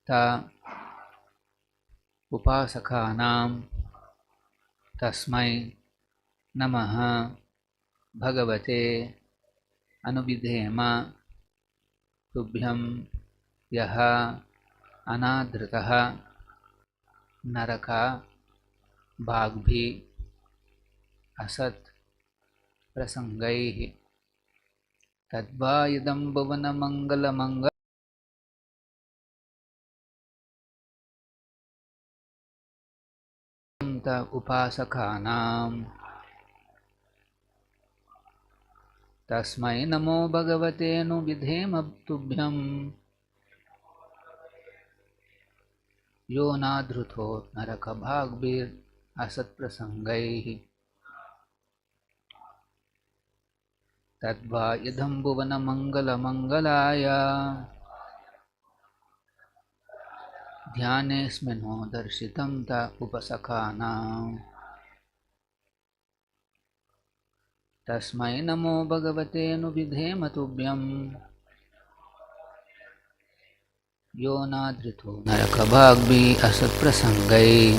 ta upasakhanam tasmai namaha bhagavate anubidhema tubhyam yaha anadritaha naraka bhagbhi asat prasangaihi tadva idam bhuvana mangala mangala upasakhanam tasmai namo bhagavate anubidhema tubhyam yo nadhrutho naraka bhagbhir asat prasangaihi tadva idam bhuvana mangala mangalaya dhyanesmino darshitam ta upasakhanam tasmai namo bhagavate anubidhema tubhyam yo nadhrito naraka bhagbhi asat prasangai.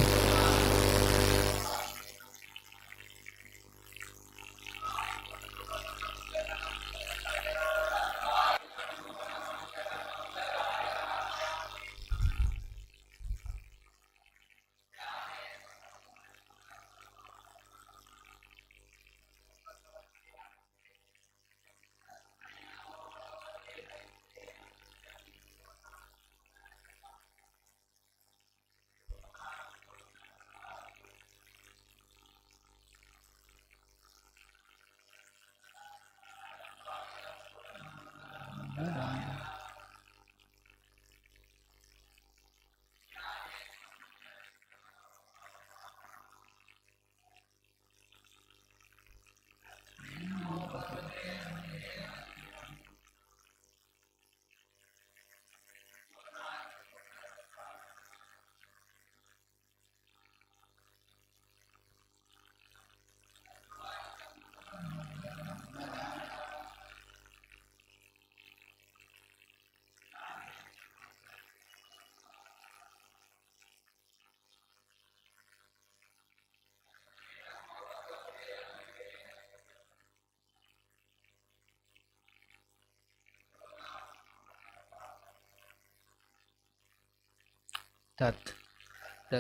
That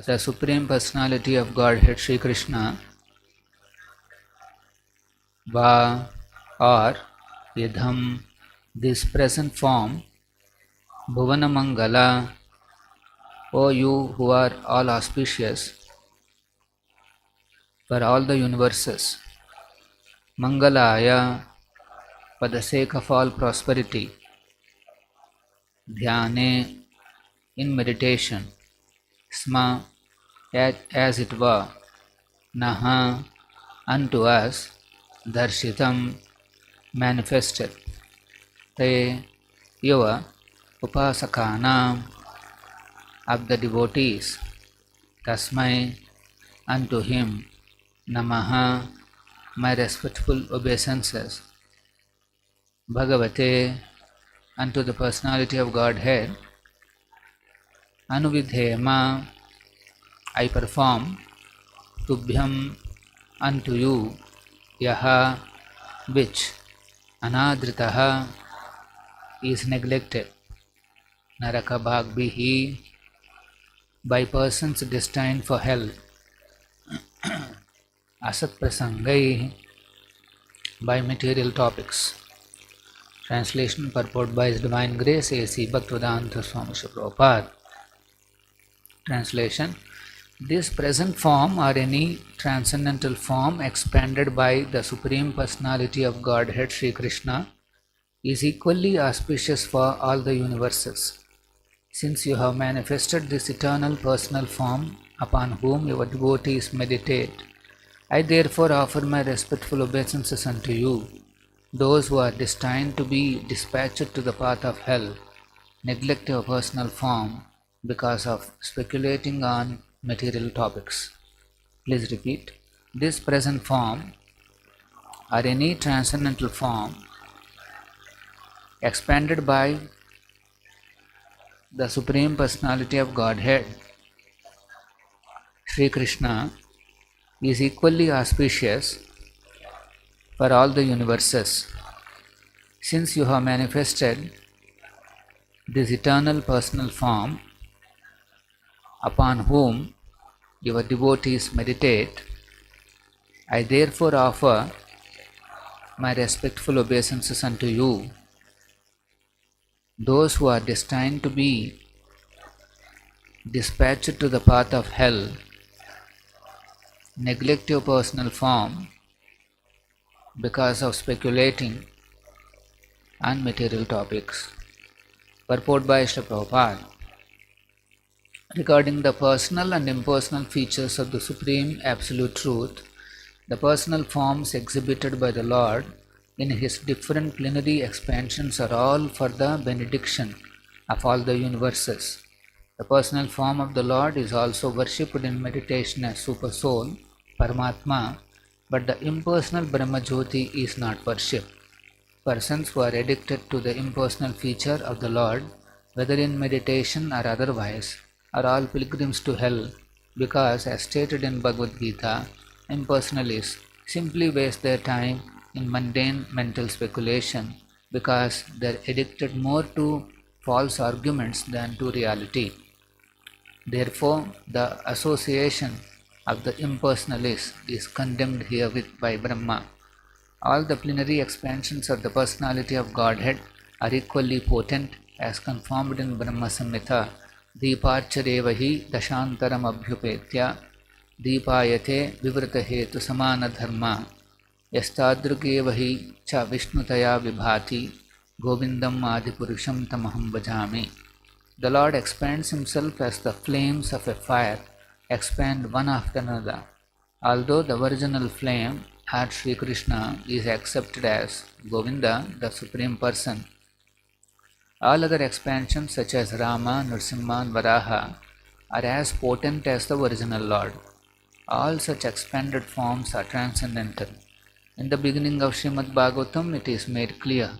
the Supreme Personality of Godhead, Śrī Kṛṣṇa, va or idham, this present form, bhuvana mangala, O you who are all auspicious for all the universes, mangalaya, for the sake of all prosperity, dhyane, in meditation, sma, as it were, naha, unto us, darshitam, manifested, te, your, upasakana, of the devotees, tasmai, unto him, namaha, my respectful obeisances, bhagavate, unto the personality of Godhead, anuvidhema, I perform, tubhyam, unto you, yaha, which, anadritaha, is neglected, naraka bhagbhihi, by persons destined for hell, asat prasangai, by material topics. Translation purport by His Divine Grace A.C. Bhaktivedanta Swamy Prabhupada. Translation: this present form or any transcendental form expanded by the Supreme Personality of Godhead Śrī Kṛṣṇa is equally auspicious for all the universes. Since you have manifested this eternal personal form upon whom your devotees meditate, I therefore offer my respectful obeisances unto you. Those who are destined to be dispatched to the path of hell neglect your personal form because of speculating on material topics. Please repeat. This present form or any transcendental form expanded by the Supreme Personality of Godhead, Śrī Kṛṣṇa, is equally auspicious for all the universes. Since you have manifested this eternal personal form upon whom your devotees meditate, I therefore offer my respectful obeisances unto you. Those who are destined to be dispatched to the path of hell neglect your personal form because of speculating on material topics. Purport by Srila Prabhupada. Regarding the personal and impersonal features of the Supreme Absolute Truth, the personal forms exhibited by the Lord in His different plenary expansions are all for the benediction of all the universes. The personal form of the Lord is also worshipped in meditation as Super Soul, Paramatma, but the impersonal Brahma Jyoti is not worshipped. Persons who are addicted to the impersonal feature of the Lord, whether in meditation or otherwise, are all pilgrims to hell because, as stated in Bhagavad Gita, impersonalists simply waste their time in mundane mental speculation because they are addicted more to false arguments than to reality. Therefore, the association of the impersonalist is condemned herewith by Brahma. All the plenary expansions of the personality of Godhead are equally potent as confirmed in Brahma Samhita. Deeparcharevahi hi dashantaram abhyupetya deepayate vivrata hetu samana dharma yastadrugevahi cha vishnutaya vibhati govindam adipurusham tamaham bhajami. The Lord expands Himself as the flames of a fire expand one after another. Although the original flame, Lord Śrī Kṛṣṇa, is accepted as Govinda, the Supreme Person, all other expansions such as Rama, Narasimha and Varaha are as potent as the original Lord. All such expanded forms are transcendental. In the beginning of Srimad Bhagavatam, it is made clear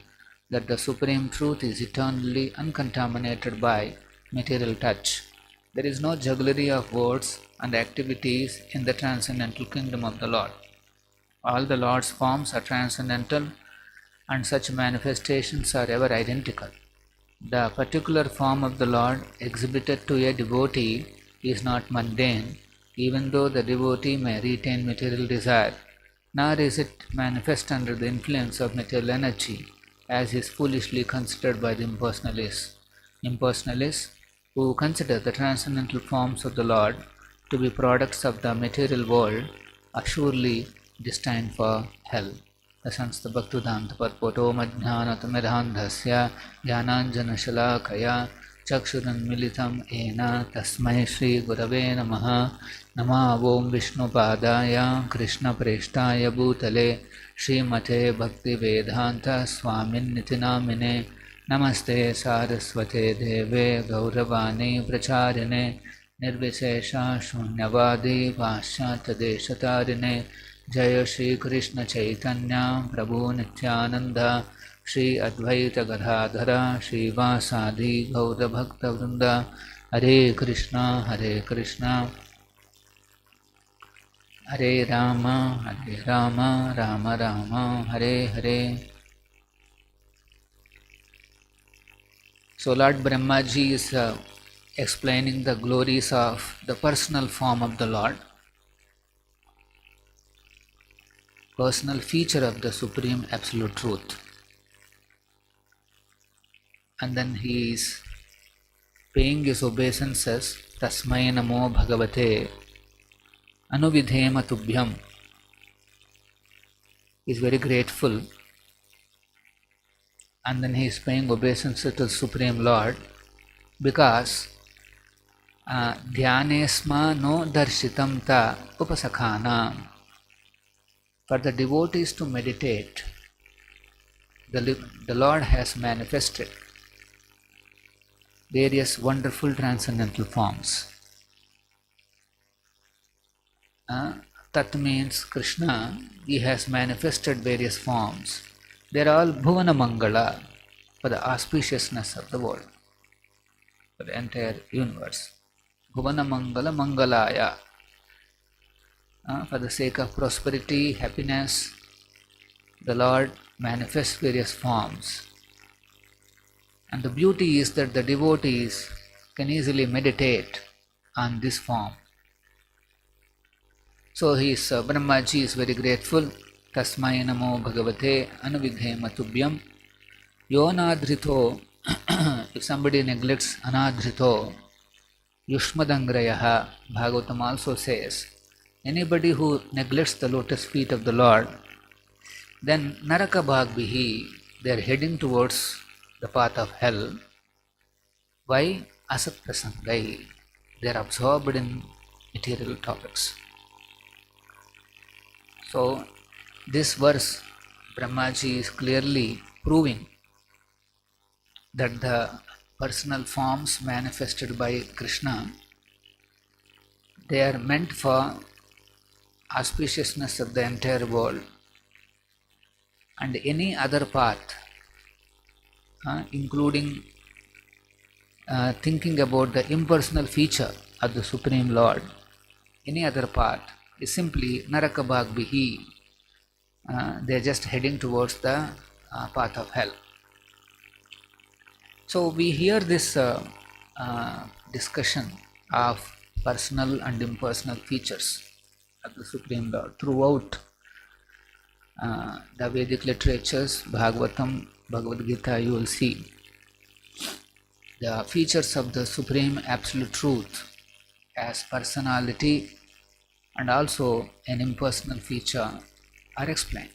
that the Supreme Truth is eternally uncontaminated by material touch. There is no jugglery of words and activities in the transcendental kingdom of the Lord. All the Lord's forms are transcendental and such manifestations are ever identical. The particular form of the Lord exhibited to a devotee is not mundane, even though the devotee may retain material desire, nor is it manifest under the influence of material energy, as is foolishly considered by the impersonalists. Impersonalists, who consider the transcendental forms of the Lord to be products of the material world, are surely destined for hell. The Sansta Bhaktivedanta Padpoto Madhyanatamirandhasya Jnananjanashalakaya Chakshuranmilitam Ena Tasmai Shri Gurave Namaha Nama Om Vishnupadaya Krishna Preshtaya Bhutale Srimate Bhaktivedanta Swamin Nitinamine Namaste Saraswate Deve Gauravani Pracharine Nirvishesha Shunyavadi Vashyata Deshatarine Jaya Śrī Kṛṣṇa Chaitanya Prabhu Nityananda Shri Advaita Gadadhara Shri Vasadi Gaura Bhakta Vrinda Hare Krishna Hare Rama Rama Rama Hare Hare. So Lord Brahmaji is explaining the glories of the personal form of the Lord, personal feature of the Supreme Absolute Truth. And then he is paying his obeisances, Tasmai Namo Bhagavate Anuvidhema Tubhyam. He is very grateful, and then he is paying obeisances to the Supreme Lord because Dhyanesma no darshitam ta upasakhana. For the devotees to meditate, the Lord has manifested various wonderful transcendental forms. That means Krishna, He has manifested various forms. They are all Bhuvana Mangala for the auspiciousness of the world. for the entire universe. Bhuvana Mangala Mangalaya. For the sake of prosperity, happiness, the Lord manifests various forms. And the beauty is that the devotees can easily meditate on this form. So Brahmaji is very grateful. Tasmai namo bhagavate anuvidhe matubhyam yonadhrito. If somebody neglects anadhrito, yushmadangrayaha, Bhagavatam also says, anybody who neglects the lotus feet of the Lord, then naraka bhagbihi, they are heading towards the path of hell. Why? Asat prasangai, they are absorbed in material topics. So this verse, Brahmaji is clearly proving that the personal forms manifested by Krishna, they are meant for auspiciousness of the entire world, and any other path, including thinking about the impersonal feature of the Supreme Lord, any other path is simply naraka bhagbihi. They are just heading towards the path of hell. So we hear this discussion of personal and impersonal features of the Supreme Lord throughout the Vedic literatures, Bhagavatam, Bhagavad Gita. You will see the features of the Supreme Absolute Truth as personality and also an impersonal feature are explained.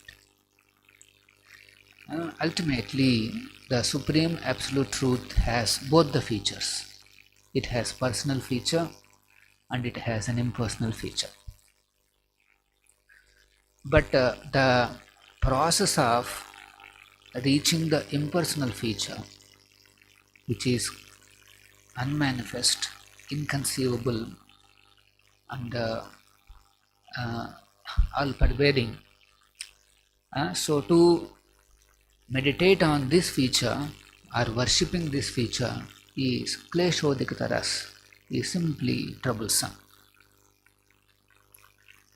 Ultimately, the Supreme Absolute Truth has both the features. It has personal feature and it has an impersonal feature. But the process of reaching the impersonal feature, which is unmanifest, inconceivable, and all-pervading. So to meditate on this feature or worshipping this feature is kleshodikataras, is simply troublesome.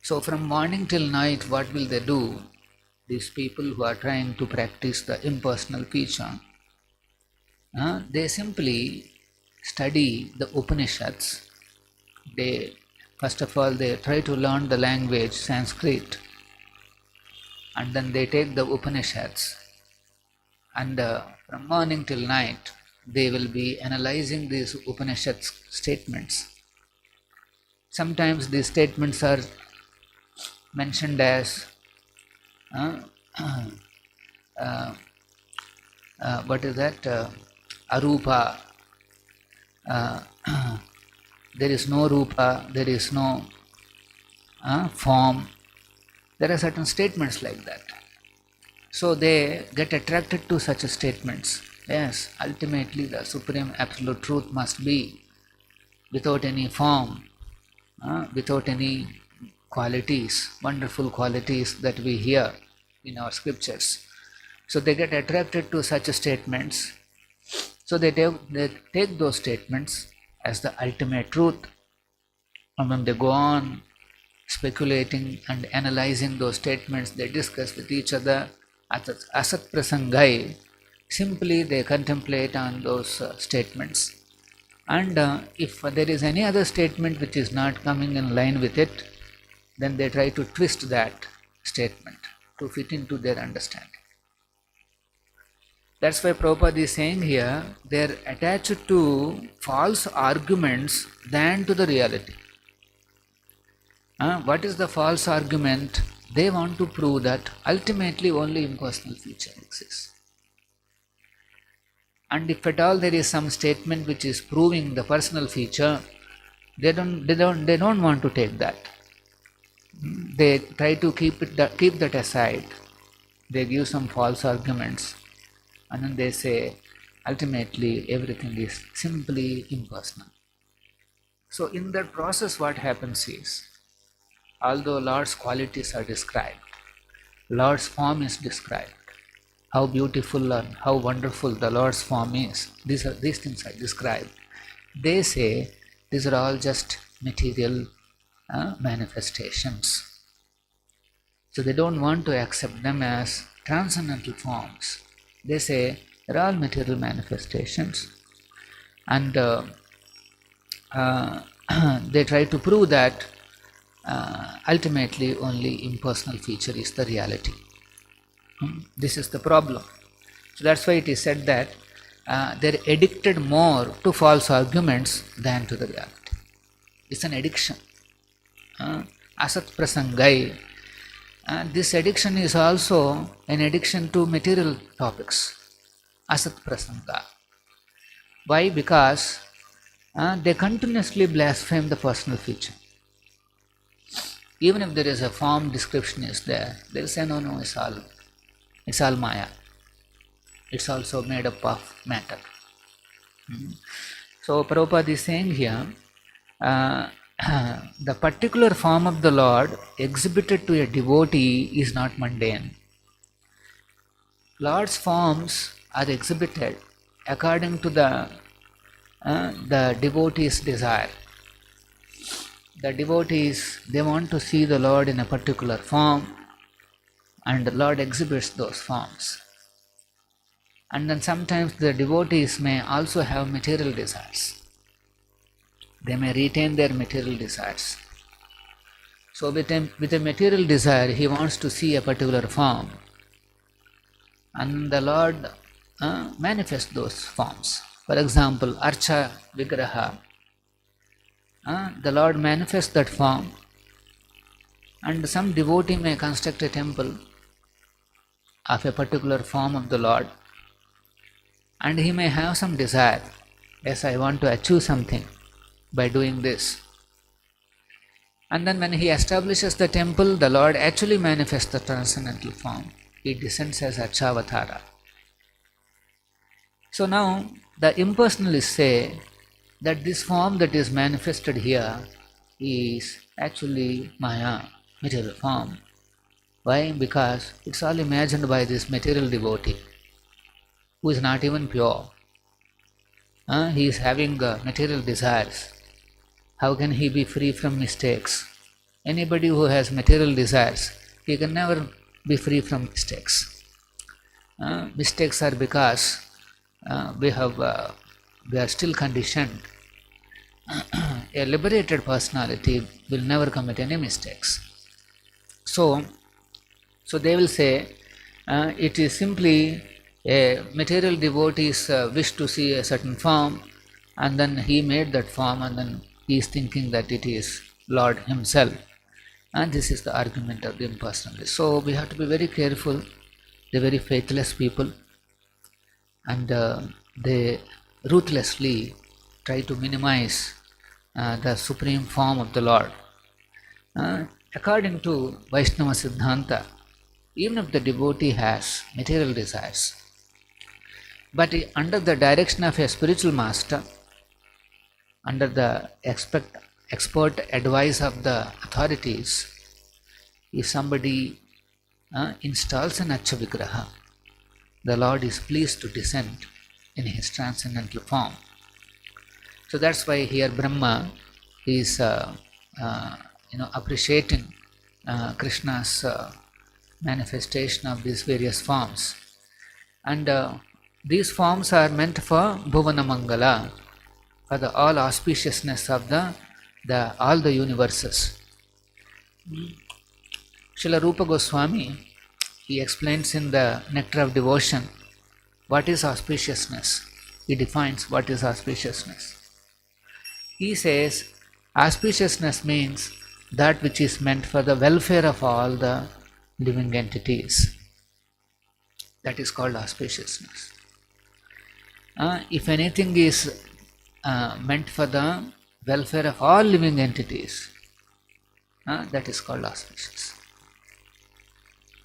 So from morning till night, what will they do? These people who are trying to practice the impersonal feature, they simply study the Upanishads. First of all, they try to learn the language Sanskrit, and then they take the Upanishads, and from morning till night they will be analyzing these Upanishad statements. Sometimes these statements are mentioned as what is that? Arupa. There is no rupa, there is no form. There are certain statements like that. So they get attracted to such statements. Yes, ultimately the Supreme Absolute Truth must be without any form, without any qualities, wonderful qualities that we hear in our scriptures. So they get attracted to such statements. So they take those statements as the ultimate truth, and when they go on speculating and analyzing those statements, they discuss with each other asat prasangai. Simply they contemplate on those statements, and if there is any other statement which is not coming in line with it, then they try to twist that statement to fit into their understanding. That's why Prabhupada is saying here, they are attached to false arguments than to the reality. What is the false argument? They want to prove that ultimately only impersonal feature exists. And if at all there is some statement which is proving the personal feature, they don't want to take that. They try to keep that aside. They give some false arguments, and then they say ultimately everything is simply impersonal. So in that process, what happens is, although Lord's qualities are described, Lord's form is described, how beautiful and how wonderful the Lord's form is, these things are described. they say these are all just material manifestations. So they don't want to accept them as transcendental forms. They say they're all material manifestations, and they try to prove that ultimately only impersonal feature is the reality. This is the problem. So that's why it is said that they're addicted more to false arguments than to the reality. It's an addiction. Asat prasangai. This addiction is also an addiction to material topics. Asat prasanga. Why? Because they continuously blaspheme the personal feature. Even if there is a form description is there, they'll say no, it's all maya. It's also made up of matter. So Prabhupada is saying here, the particular form of the Lord exhibited to a devotee is not mundane. Lord's forms are exhibited according to the devotee's desire. The devotees, they want to see the Lord in a particular form, and the Lord exhibits those forms. And then sometimes the devotees may also have material desires. They may retain their material desires. So with a material desire, he wants to see a particular form, and the Lord manifests those forms. For example, Archa Vigraha, the Lord manifests that form, and some devotee may construct a temple of a particular form of the Lord, and he may have some desire. Yes, I want to achieve something by doing this. And then when he establishes the temple, the Lord actually manifests the transcendental form. He descends as Archavatara. So now the impersonalists say that this form that is manifested here is actually Maya, material form. Why? Because it's all imagined by this material devotee who is not even pure. He is having material desires. How can he be free from mistakes? Anybody who has material desires, he can never be free from mistakes. Mistakes are because we are still conditioned. A liberated personality will never commit any mistakes. So they will say it is simply a material devotee's wish to see a certain form, and then he made that form, and then he is thinking that it is Lord himself. And this is the argument of the impersonalists. So we have to be very careful. They are very faithless people, and they ruthlessly try to minimize the supreme form of the Lord. According to Vaishnava Siddhanta, even if the devotee has material desires, but under the direction of a spiritual master, under the expert advice of the authorities, if somebody installs an Archa Vigraha, the Lord is pleased to descend in his transcendental form. So that's why here Brahma is appreciating Krishna's manifestation of these various forms, and these forms are meant for Bhuvana Mangala, for the all auspiciousness of the all the universes. Srila Rupa Goswami, he explains in the Nectar of Devotion what is auspiciousness. He defines what is auspiciousness. He says auspiciousness means that which is meant for the welfare of all the living entities. That is called auspiciousness. If anything is meant for the welfare of all living entities, that is called auspicious.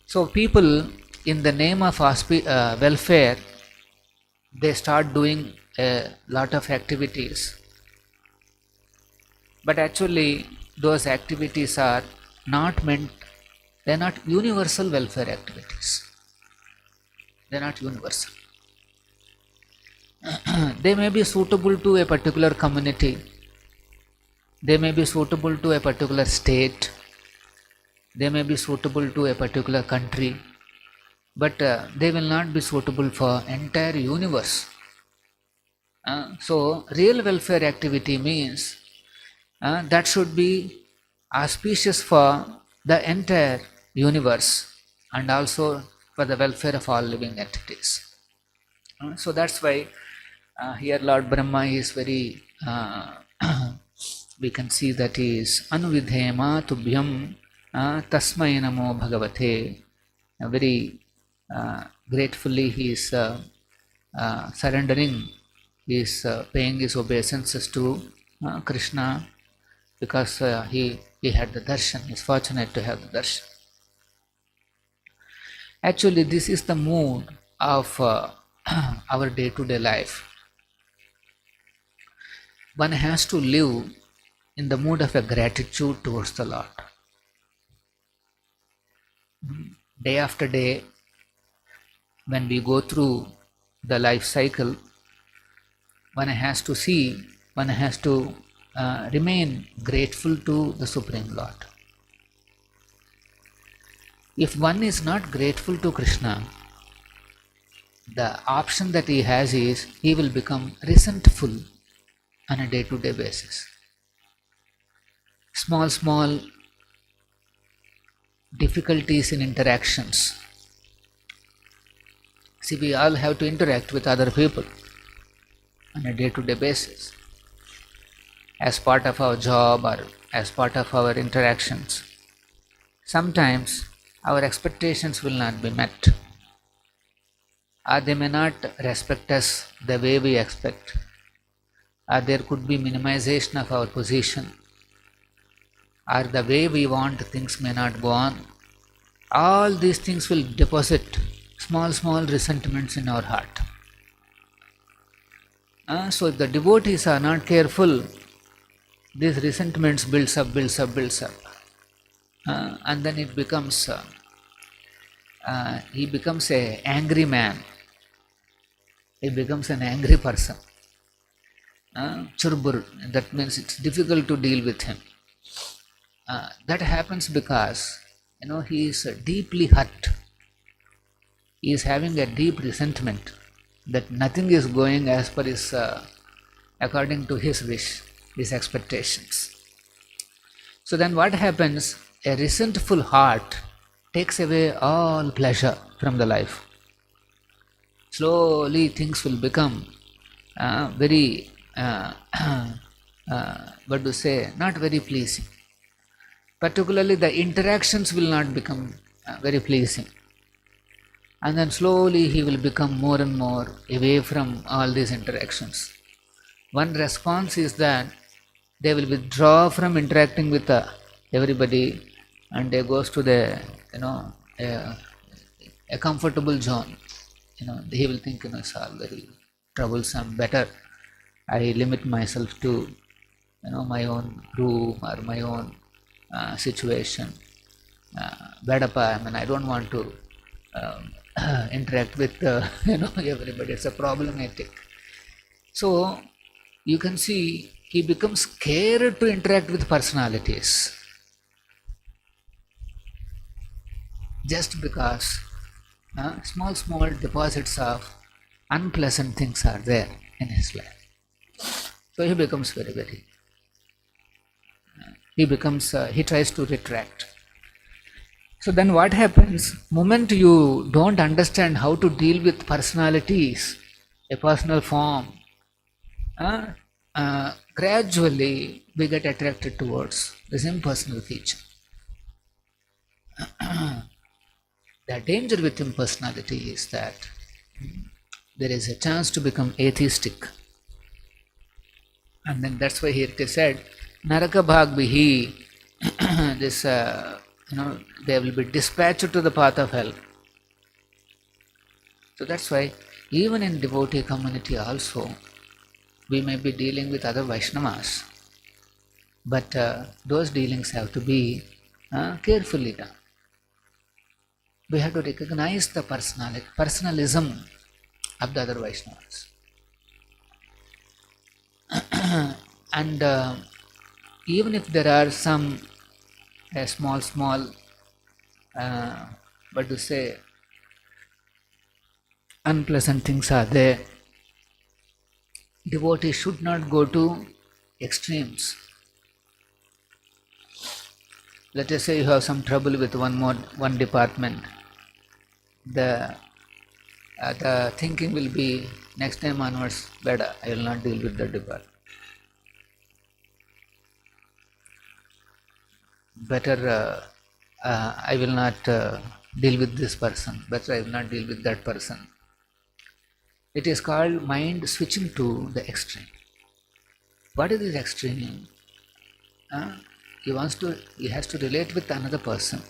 So people, in the name of welfare, they start doing a lot of activities, but actually those activities are not meant, they are not universal welfare activities. They are not universal. They may be suitable to a particular community, they may be suitable to a particular state, they may be suitable to a particular country, but they will not be suitable for entire universe. So real welfare activity means that should be auspicious for the entire universe and also for the welfare of all living entities. So that's why here Lord Brahma is very, we can see that he is Anuvidhema Tubhyam Tasmai Namo Bhagavate. Very gratefully he is surrendering, he is paying his obeisances to Krishna, because he had the darshan, he is fortunate to have the darshan. Actually, this is the mood of our day-to-day life. One has to live in the mood of a gratitude towards the Lord. Day after day, when we go through the life cycle, one has to see, one has to remain grateful to the Supreme Lord. If one is not grateful to Krishna, the option that he has is he will become resentful on a day-to-day basis. Small difficulties in interactions. See, we all have to interact with other people on a day-to-day basis as part of our job or as part of our interactions. Sometimes our expectations will not be met, or they may not respect us the way we expect, or there could be minimization of our position, or the way we want things may not go on. All these things will deposit small resentments in our heart. So if the devotees are not careful, these resentments builds up, and then it becomes he becomes an angry man, he becomes an angry person. Churbur, that means it's difficult to deal with him. That happens because he is deeply hurt. He is having a deep resentment that nothing is going as per his according to his wish, his expectations. So then what happens? A resentful heart takes away all pleasure from the life. Slowly things will become very not very pleasing. Particularly the interactions will not become very pleasing. And then slowly he will become more and more away from all these interactions. One response is that they will withdraw from interacting with everybody, and they goes to the a comfortable zone. He will think it's all very troublesome. Better I limit myself to my own room or my own situation. I don't want to interact with everybody. It's a problematic. So you can see he becomes scared to interact with personalities, just because small deposits of unpleasant things are there in his life. So he becomes very he tries to retract. So then what happens? Moment you don't understand how to deal with personalities, a personal form, gradually we get attracted towards this impersonal feature. The danger with impersonality is that there is a chance to become atheistic. And then that's why here it is said, Naraka Bhagbihi, this, they will be dispatched to the path of hell. So that's why even in devotee community also, we may be dealing with other Vaishnavas, but those dealings have to be carefully done. We have to recognize the personalism of the other Vaishnavas. And even if there are some small, what to say, unpleasant things are there, devotees should not go to extremes. Let us say you have some trouble with one department. The thinking will be, next time onwards, better, I will not deal with that department. Better, I will not deal with this person. Better, I will not deal with that person. It is called mind switching to the extreme. What is this extreme? He has to relate with another person.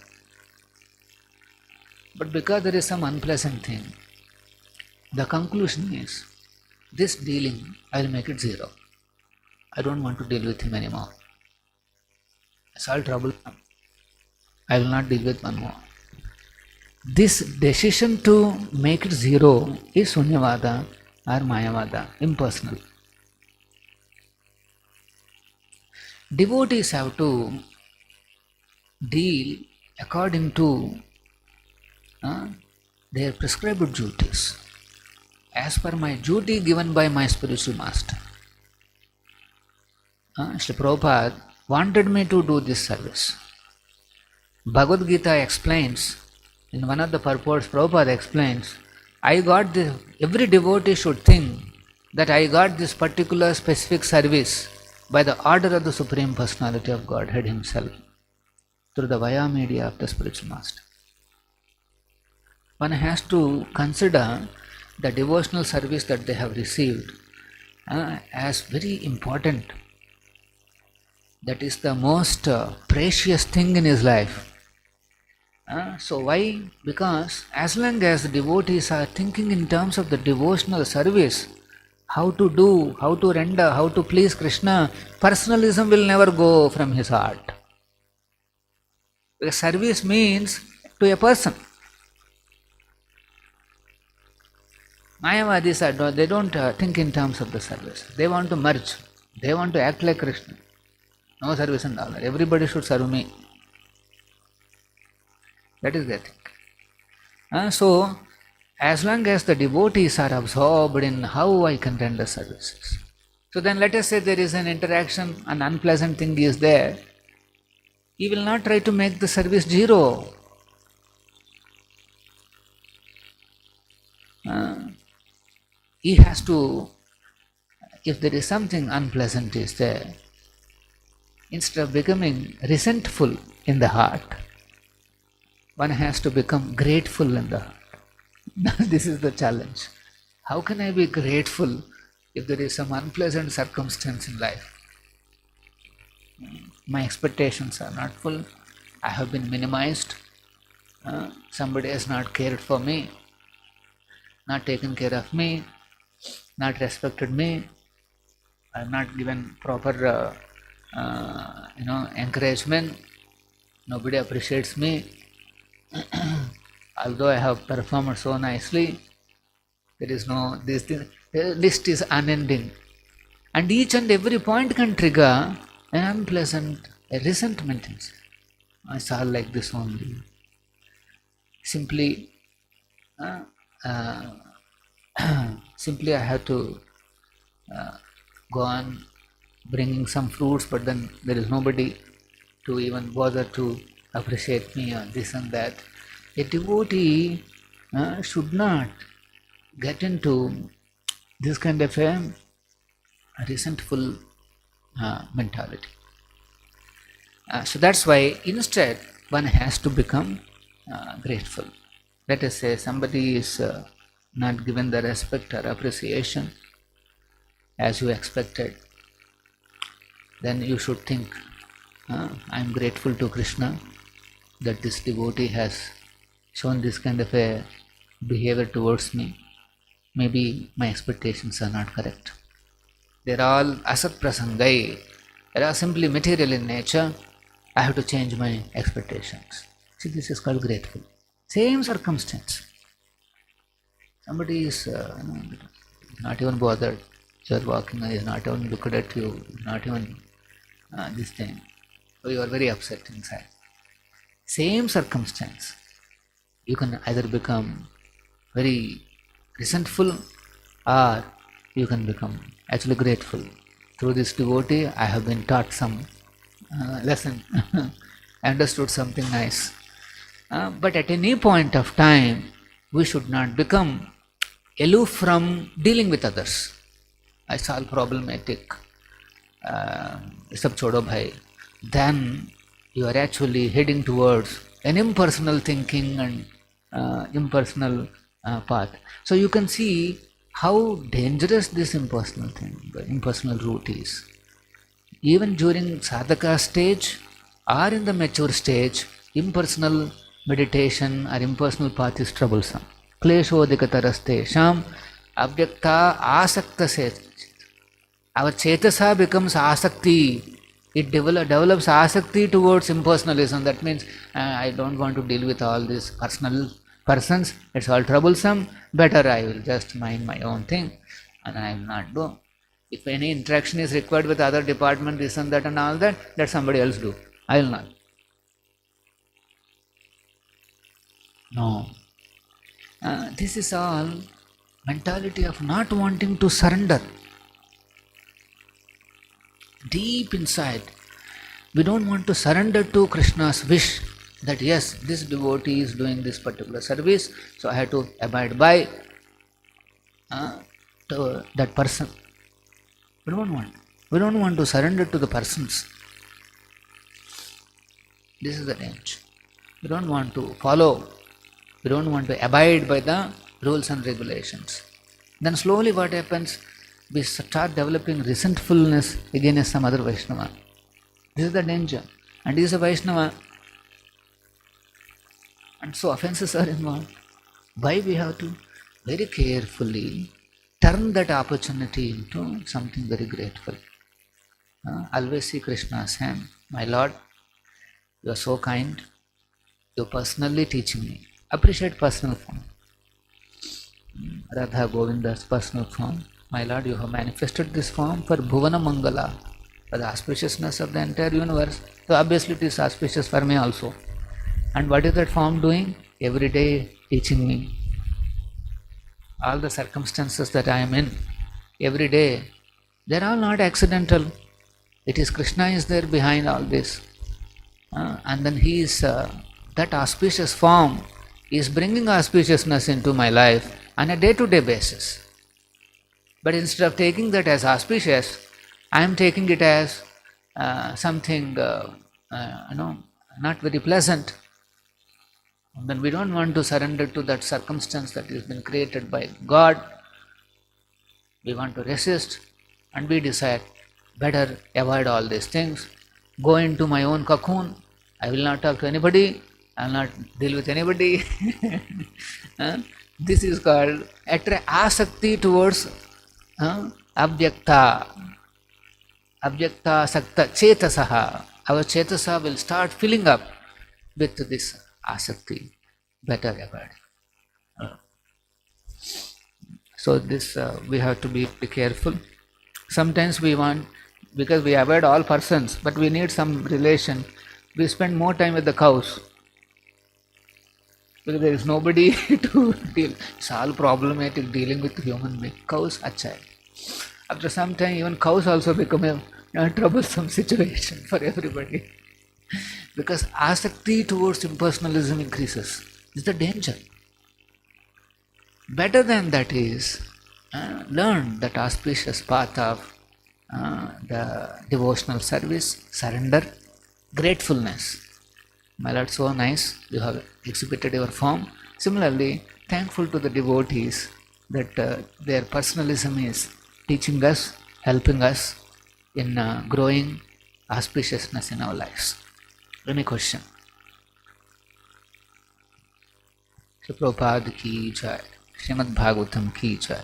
But because there is some unpleasant thing, the conclusion is, this dealing, I will make it zero. I don't want to deal with him anymore. It's all trouble. I will not deal with one more. This decision to make it zero is Sunyavada or Mayavada, impersonal. Devotees have to deal according to their prescribed duties, as per my duty given by my spiritual master. Srila Prabhupada wanted me to do this service. Bhagavad Gita explains, in one of the purports, Prabhupada explains, every devotee should think that I got this particular specific service by the order of the Supreme Personality of Godhead Himself, through the via media of the spiritual master. One has to consider the devotional service that they have received as very important. That is the most precious thing in his life. So why? Because as long as the devotees are thinking in terms of the devotional service, how to do, how to render, how to please Krishna, personalism will never go from his heart. Because service means to a person. Mayavadis they don't think in terms of the service. They want to merge. They want to act like Krishna. No service and all. Everybody should serve me. That is their thing. So, as long as the devotees are absorbed in how I can render services. So then let us say there is an interaction, an unpleasant thing is there. He will not try to make the service zero. He has to, if there is something unpleasant is there, instead of becoming resentful in the heart, one has to become grateful in the heart. This is the challenge. How can I be grateful if there is some unpleasant circumstance in life? My expectations are not full. I have been minimized. Somebody has not cared for me, not taken care of me, not respected me. I have not given proper encouragement. Nobody appreciates me. Although I have performed so nicely, there is no, this thing, the list is unending. And each and every point can trigger an unpleasant resentment. It's all like this only. Simply, simply I have to go on bringing some fruits, but then there is nobody to even bother to appreciate me or this and that. A devotee should not get into this kind of a resentful mentality. So that's why instead one has to become grateful. Let us say somebody is not given the respect or appreciation as you expected, then you should think, I am grateful to Krishna that this devotee has shown this kind of a behavior towards me. Maybe my expectations are not correct. They are all asat prasangai. They are simply material in nature. I have to change my expectations. See, this is called grateful. Same circumstance. Somebody is not even bothered. You are walking, he is not even looked at you, not even this thing. So you are very upset inside. Same circumstance. You can either become very resentful or you can become actually grateful. Through this devotee, I have been taught some lesson, understood something nice. But at any point of time, we should not become aloof from dealing with others. It's all problematic. Sab chodo bhai. Then you are actually heading towards an impersonal thinking and impersonal path. So you can see how dangerous this impersonal thing, the impersonal route is. Even during sadhaka stage or in the mature stage, impersonal meditation or impersonal path is troublesome. Kleshodikataraste sham abhyakta asakta se. Our chetasa becomes asakti. It develops asakti towards impersonalism. That means I don't want to deal with all these personal persons. It's all troublesome. Better I will just mind my own thing and I will not do. If any interaction is required with other department, this and that and all that, let somebody else do. I will not. No. This is all mentality of not wanting to surrender. Deep inside, we don't want to surrender to Krishna's wish that yes, this devotee is doing this particular service, so I have to abide by to that person. We don't want. We don't want to surrender to the persons. This is the danger. We don't want to follow. We don't want to abide by the rules and regulations. Then slowly what happens? We start developing resentfulness against some other Vaishnava. This is the danger. And he is a Vaishnava. And so offenses are involved. Why we have to very carefully turn that opportunity into something very grateful. Always see Krishna's hand. My Lord, you are so kind. You are personally teaching me. Appreciate personal form. Radha Govinda's personal form. My Lord, you have manifested this form for Bhuvana Mangala, for the auspiciousness of the entire universe. So obviously it is auspicious for me also. And what is that form doing? Every day teaching me. All the circumstances that I am in, every day, they are all not accidental. It is Krishna is there behind all this. And then he is, that auspicious form is bringing auspiciousness into my life on a day-to-day basis. But instead of taking that as auspicious, I am taking it as something, not very pleasant. And then we don't want to surrender to that circumstance that has been created by God. We want to resist and we decide, better avoid all these things, go into my own cocoon. I will not talk to anybody. I will not deal with anybody. This is called asakti towards abhyakta sakta chetasaha. Our chetasa will start filling up with this asakti. Better avoid. So this we have to be careful. Sometimes we want, because we avoid all persons, but we need some relation. We spend more time with the cows. Because there is nobody to deal. It's all problematic dealing with human beings. Cows, achha. After some time, even cows also become a troublesome situation for everybody. Because asakti towards impersonalism increases. It's the danger. Better than that is, learn that auspicious path of the devotional service, surrender, gratefulness. My Lord, so nice, you have exhibited your form. Similarly, thankful to the devotees that their personalism is teaching us, helping us in growing auspiciousness in our lives. Any question? Shri Prabhupada ki jai, Srimad Bhagavatam ki jai.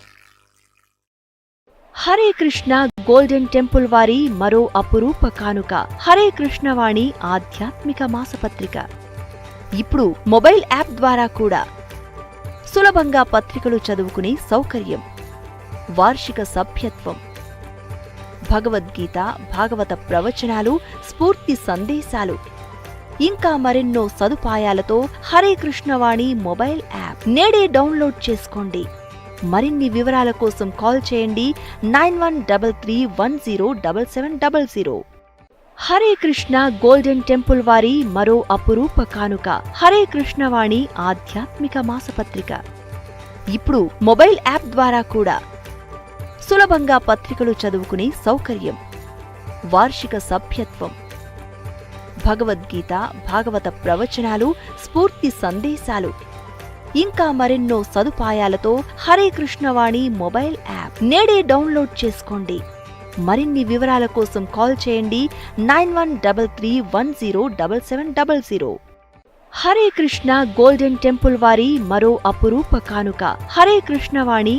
Hare Krishna golden temple వారి మరో అపురూప కానుక హరే కృష్ణ వాణి ఆధ్యాత్మిక మాసపత్రిక. ఇప్పుడు mobile app ద్వారా కూడా సులభంగా పత్రికలు చదువుకునే సౌకర్యం, వార్షిక సభ్యత్వం, భగవద్గీత, భాగవత ప్రవచనాలు, స్ఫూర్తి సందేశాలు ఇంకా మరెన్నో సదుపాయాలతో హరే కృష్ణవాణి మొబైల్ యాప్ నేడే డౌన్లోడ్ చేసుకోండి. మరిన్ని వివరాల కోసం కాల్ చేయండి 9133107700. హరే కృష్ణ గోల్డెన్ టెంపుల్ వారి మరో అపురూప కానుక హరే కృష్ణవాణి ఆధ్యాత్మిక మాసపత్రిక. ఇప్పుడు మొబైల్ యాప్ ద్వారా కూడా సులభంగా పత్రికలు చదువుకునే సౌకర్యం, వార్షిక సభ్యత్వం, భగవద్గీత, భాగవత ప్రవచనాలు, స్ఫూర్తి సందేశాలు ఇంకా మరెన్నో సదుపాయాలతో హరే కృష్ణవాణి మొబైల్ యాప్ నేడే డౌన్లోడ్ చేసుకోండి. మరిన్ని వివరాల కోసం కాల్ చేయండి 9133107700. హరే కృష్ణ గోల్డెన్ టెంపుల్ వారి మరో అపురూప కానుక హరే కృష్ణవాణి